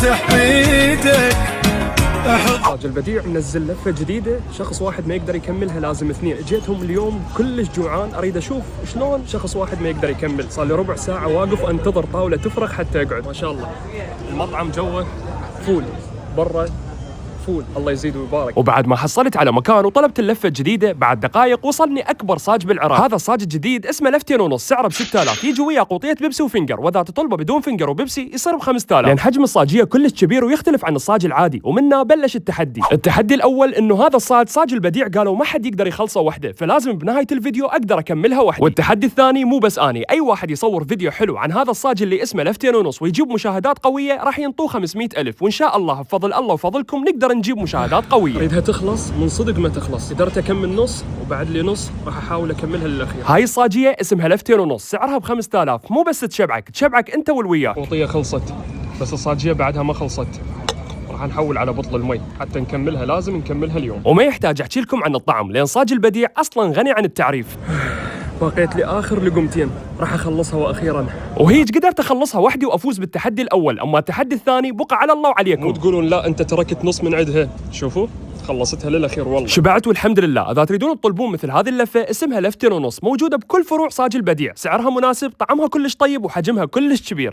فاتح بيدك. صاج البديع منزل لفه جديده، شخص واحد ما يقدر يكملها لازم اثنين. جيتهم اليوم كلش جوعان، اريد اشوف شلون شخص واحد ما يقدر يكمل. صار لي ربع ساعه واقف وانتظر طاوله تفرغ حتى اقعد. ما شاء الله المطعم جوه فول، برا فول، الله يزيد ويبارك. وبعد ما حصلت على مكان وطلبت اللفه الجديده، بعد دقائق وصلني اكبر صاج بالعراق. هذا الصاج الجديد اسمه لفتين ونص، سعره ب 6000، يجي وياه قوطيه بيبسي وفنجر، واذا تطلبه بدون فنجر وبيبسي يصير ب 5000، لان حجم الصاجيه كلش كبير ويختلف عن الصاج العادي. ومنه بلش التحدي الاول انه هذا الصاج صاج البديع قالوا ما حد يقدر يخلصه وحده، فلازم بنهايه الفيديو اقدر اكملها وحدي. والتحدي الثاني مو بس اني، اي واحد يصور فيديو حلو عن هذا الصاج اللي اسمه لفتين ونص ويجيب مشاهدات قويه راح ينطوه 500,000، وان شاء الله بفضل الله وفضلكم نقدر نجيب مشاهدات قويه. اريدها تخلص من صدق ما تخلص، قدرت اكمل نص وبعد لي نص راح احاول اكملها للاخير. هاي الصاجيه اسمها لفتين ونص، سعرها ب 5000، مو بس تشبعك انت والوياك. القوطيه خلصت بس الصاجيه بعدها ما خلصت، راح نحول على بطل المي حتى نكملها، لازم نكملها اليوم. وما يحتاج احكي لكم عن الطعم لان صاج البديع اصلا غني عن التعريف. بقيت لي اخر لقمتين راح اخلصها واخيرا، وهيج قدرت اخلصها وحدي وافوز بالتحدي الاول. اما التحدي الثاني بقى على الله وعليكم. مو تقولون لا انت تركت نص من عندها، شوفوا خلصتها للاخير والله. شبعت والحمد لله. اذا تريدون تطلبون مثل هذه اللفه اسمها لفتين ونص، موجوده بكل فروع صاج البديع، سعرها مناسب، طعمها كلش طيب وحجمها كلش كبير.